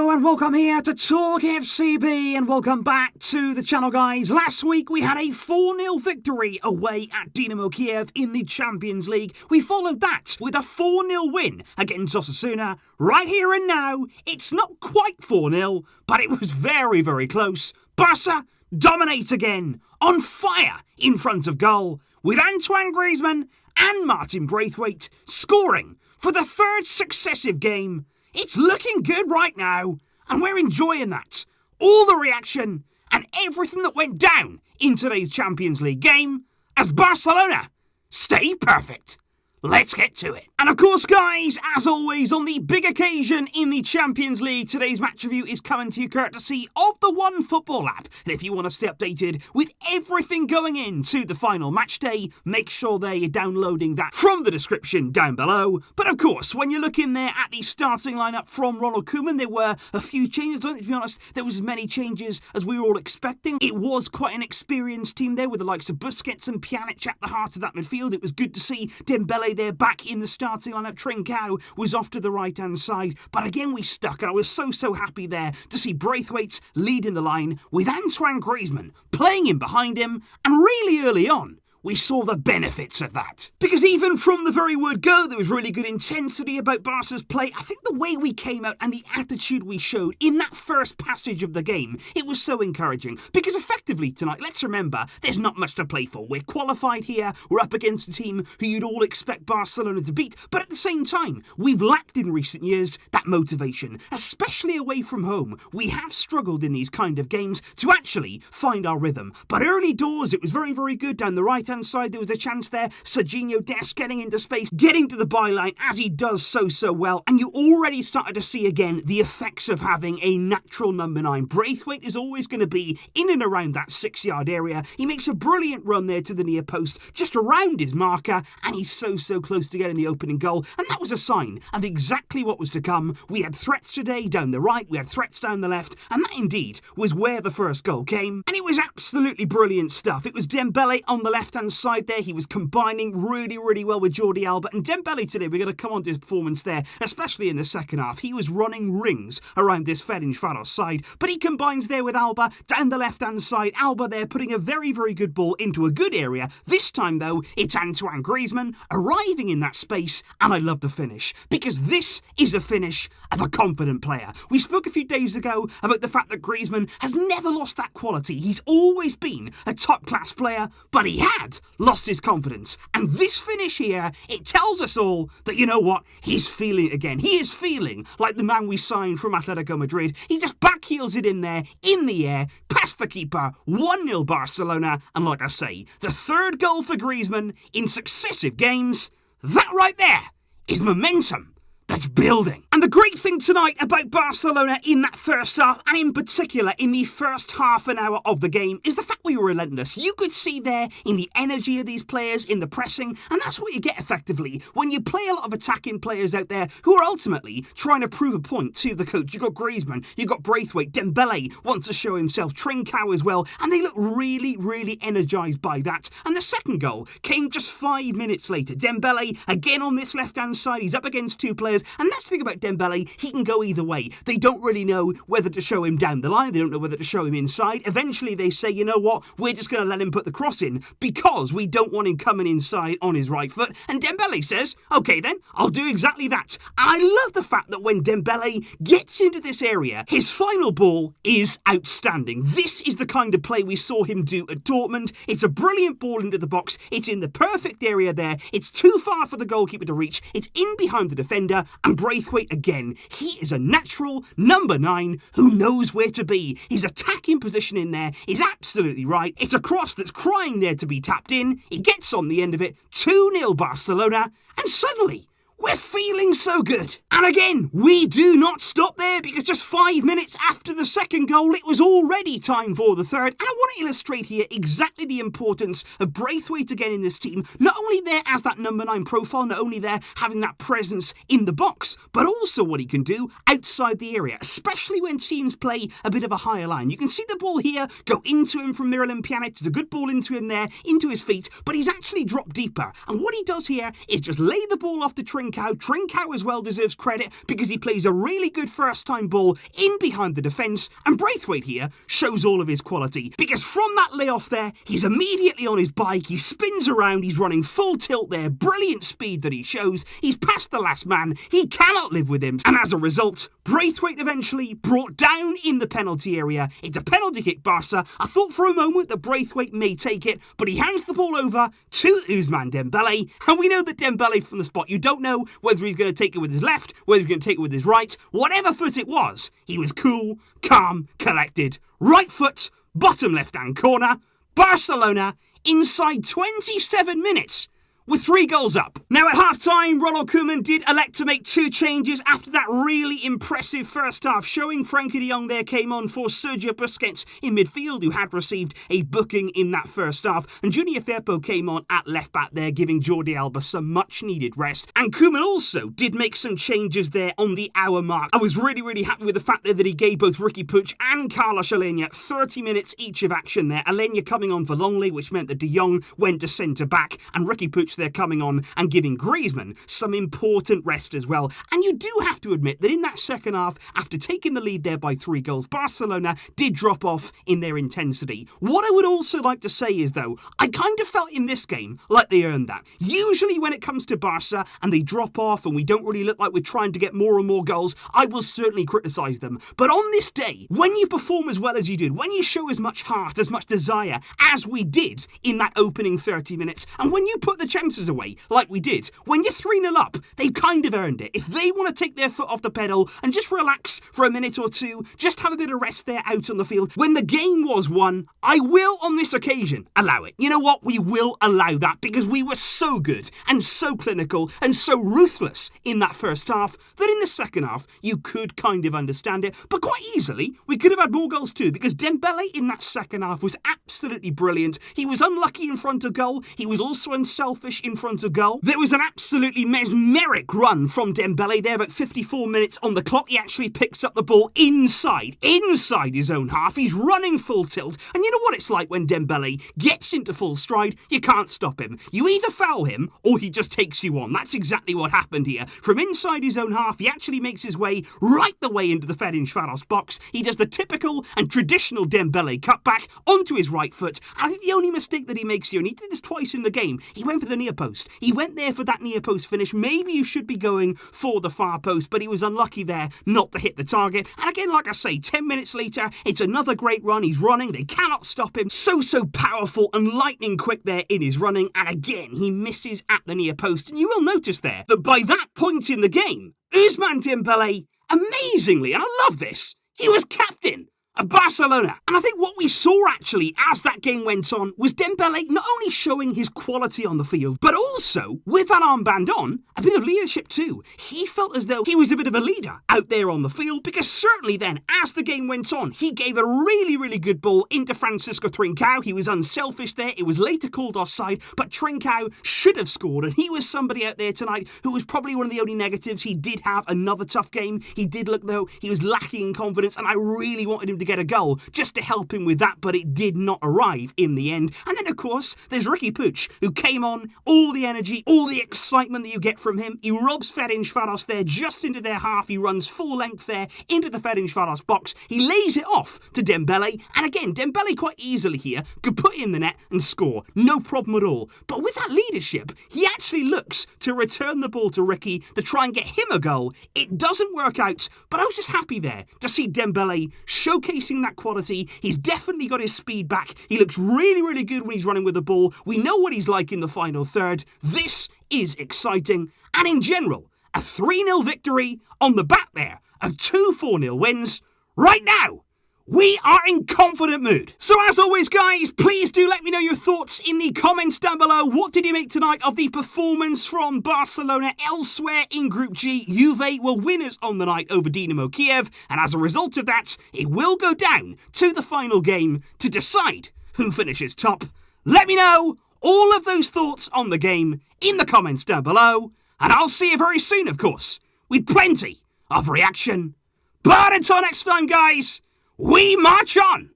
Hello and welcome here to Talk FCB and welcome back to the channel, guys. Last week we had a 4-0 victory away at Dynamo Kiev in the Champions League. We followed that with a 4-0 win against Osasuna. Right here and now, it's not quite 4-0, but it was very, very close. Barca dominate again, on fire in front of goal, with Antoine Griezmann and Martin Braithwaite scoring for the third successive game. It's looking good right now, and we're enjoying that. All the reaction and everything that went down in today's Champions League game as Barcelona stay perfect. Let's get to it. And of course, guys, as always, on the big occasion in the Champions League, today's match review is coming to you courtesy of the One Football app. And if you want to stay updated with everything going into the final match day, make sure that you're downloading that from the description down below. But of course, when you look in there at the starting lineup from Ronald Koeman, there were a few changes. I don't think, to be honest, there was as many changes as we were all expecting. It was quite an experienced team there with the likes of Busquets and Pjanic at the heart of that midfield. It was good to see Dembele there back in the starting lineup. Trincao was off to the right-hand side, but again we stuck, and I was so happy there to see Braithwaite leading the line with Antoine Griezmann playing in behind him, and really early on we saw the benefits of that. Because even from the very word go, there was really good intensity about Barca's play. I think the way we came out and the attitude we showed in that first passage of the game, it was so encouraging. Because effectively tonight, let's remember, there's not much to play for. We're qualified here, we're up against a team who you'd all expect Barcelona to beat, but at the same time, we've lacked in recent years that motivation, especially away from home. We have struggled in these kind of games to actually find our rhythm. But early doors, it was very good down the right-hand side. There was a chance there. Serginho Dest getting into space, getting to the byline as he does so well. And you already started to see again the effects of having a natural number 9. Braithwaite is always going to be in and around that 6-yard area. He makes a brilliant run there to the near post, just around his marker, and he's so close to getting the opening goal. And that was a sign of exactly what was to come. We had threats today down the right, we had threats down the left, and that indeed was where the first goal came. And it was absolutely brilliant stuff. It was Dembele on the left-hand side there. He was combining really well with Jordi Alba, and Dembele today, we're going to come on to his performance there, especially in the second half. He was running rings around this Ferencvaros side, but he combines there with Alba down the left-hand side. Alba there putting a very good ball into a good area. This time though, it's Antoine Griezmann arriving in that space, and I love the finish, because this is a finish of a confident player. We spoke a few days ago about the fact that Griezmann has never lost that quality. He's always been a top-class player, but he had lost his confidence. And this finish here, it tells us all that, you know what, he's feeling it again. He is feeling like the man we signed from Atletico Madrid. He just backheels it in there, in the air, past the keeper, 1-0 Barcelona, and like I say, the third goal for Griezmann in successive games. That right there is momentum that's building. And the great thing tonight about Barcelona in that first half, and in particular in the first half an hour of the game, is the fact we were relentless. You could see there in the energy of these players, in the pressing, and that's what you get effectively when you play a lot of attacking players out there who are ultimately trying to prove a point to the coach. You've got Griezmann, you've got Braithwaite, Dembele wants to show himself, Trincao as well, and they look really energised by that. And the second goal came just 5 minutes later. Dembele, again on this left-hand side, he's up against two players. And that's the thing about Dembele, he can go either way. They don't really know whether to show him down the line, they don't know whether to show him inside. Eventually they say, you know what, we're just going to let him put the cross in because we don't want him coming inside on his right foot. And Dembele says, okay then, I'll do exactly that. I love the fact that when Dembele gets into this area, his final ball is outstanding. This is the kind of play we saw him do at Dortmund. It's a brilliant ball into the box. It's in the perfect area there. It's too far for the goalkeeper to reach. It's in behind the defender. And Braithwaite again, he is a natural number 9 who knows where to be. His attacking position in there is absolutely right. It's a cross that's crying there to be tapped in. He gets on the end of it, 2-0 Barcelona, and suddenly we're feeling so good. And again, we do not stop there, because just 5 minutes after the second goal, it was already time for the third. And I want to illustrate here exactly the importance of Braithwaite again in this team. Not only there as that number 9 profile, not only there having that presence in the box, but also what he can do outside the area, especially when teams play a bit of a higher line. You can see the ball here go into him from Miralem Pjanic. There's a good ball into him there, into his feet, but he's actually dropped deeper. And what he does here is just lay the ball off the Trincao Trincao. Trincao as well deserves credit because he plays a really good first-time ball in behind the defence, and Braithwaite here shows all of his quality because from that layoff there, he's immediately on his bike, he spins around, he's running full tilt there, brilliant speed that he shows, he's past the last man, he cannot live with him, and as a result, Braithwaite eventually brought down in the penalty area. It's a penalty kick, Barca. I thought for a moment that Braithwaite may take it, but he hands the ball over to Ousmane Dembele, and we know that Dembele from the spot, you don't know whether he's going to take it with his left, whether he's going to take it with his right, whatever foot it was, he was cool, calm, collected, right foot, bottom left-hand corner, Barcelona inside 27 minutes with 3 goals up. Now at half-time, Ronald Koeman did elect to make 2 changes after that really impressive first half showing. Frenkie de Jong there came on for Sergio Busquets in midfield, who had received a booking in that first half, and Junior Firpo came on at left-back there, giving Jordi Alba some much-needed rest. And Koeman also did make some changes there on the hour mark. I was really happy with the fact there that he gave both Riqui Puig and Carlos Alenya 30 minutes each of action there. Alenya coming on for Longley, which meant that de Jong went to centre-back, and Riqui Puig they're coming on and giving Griezmann some important rest as well. And you do have to admit that in that second half, after taking the lead there by 3 goals, Barcelona did drop off in their intensity. What I would also like to say is, though, I kind of felt in this game like they earned that. Usually when it comes to Barca and they drop off and we don't really look like we're trying to get more and more goals, I will certainly criticise them. But on this day, when you perform as well as you did, when you show as much heart, as much desire as we did in that opening 30 minutes, and when you put the chances away, like we did, when you're 3-0 up, they've kind of earned it. If they want to take their foot off the pedal and just relax for a minute or two, just have a bit of rest there out on the field, when the game was won, I will on this occasion allow it. You know what? We will allow that because we were so good and so clinical and so ruthless in that first half that in the second half, you could kind of understand it. But quite easily, we could have had more goals too because Dembele in that second half was absolutely brilliant. He was unlucky in front of goal. He was also unselfish in front of goal. There was an absolutely mesmeric run from Dembele there, about 54 minutes on the clock. He actually picks up the ball inside his own half. He's running full tilt. And you know what it's like when Dembele gets into full stride? You can't stop him. You either foul him or he just takes you on. That's exactly what happened here. From inside his own half, he actually makes his way right the way into the Ferencvaros box. He does the typical and traditional Dembele cutback onto his right foot. I think the only mistake that he makes here, and he did this twice in the game, he went for the near post. He went there for that near post finish. Maybe you should be going for the far post, but he was unlucky there not to hit the target. And again, like I say, 10 minutes later, it's another great run. He's running. They cannot stop him. So powerful and lightning quick there in his running. And again, he misses at the near post. And you will notice there that by that point in the game, Ousmane Dembele, amazingly, and I love this, he was captain of Barcelona. And I think what we saw actually as that game went on was Dembele not only showing his quality on the field, but also with that armband on, a bit of leadership too. He felt as though he was a bit of a leader out there on the field because certainly then as the game went on, he gave a really good ball into Francisco Trincao. He was unselfish there. It was later called offside, but Trincao should have scored, and he was somebody out there tonight who was probably one of the only negatives. He did have another tough game. He did look though he was lacking in confidence, and I really wanted him to get a goal just to help him with that, but it did not arrive in the end. And then of course there's Riqui Puig, who came on, all the energy, all the excitement that you get from him. He robs Ferencvaros there just into their half. He runs full length there into the Ferencvaros box. He lays it off to Dembele, and again Dembele quite easily here could put it in the net and score, no problem at all. But with that leadership, he actually looks to return the ball to Riqui to try and get him a goal. It doesn't work out, but I was just happy there to see Dembele showcasing that quality. He's definitely got his speed back. He looks really good when he's running with the ball. We know what he's like in the final third. This is exciting. And in general, a 3-0 victory on the back there of 2 4-0 wins. Right now, we are in confident mood. So as always, guys, please do let me know your thoughts in the comments down below. What did you make tonight of the performance from Barcelona? Elsewhere in Group G, Juve were winners on the night over Dynamo Kiev, and as a result of that, it will go down to the final game to decide who finishes top. Let me know all of those thoughts on the game in the comments down below, and I'll see you very soon, of course, with plenty of reaction. But until next time, guys, we march on!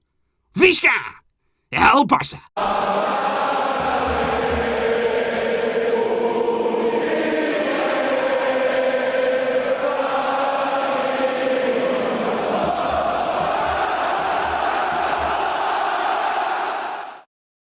Visca el Barça!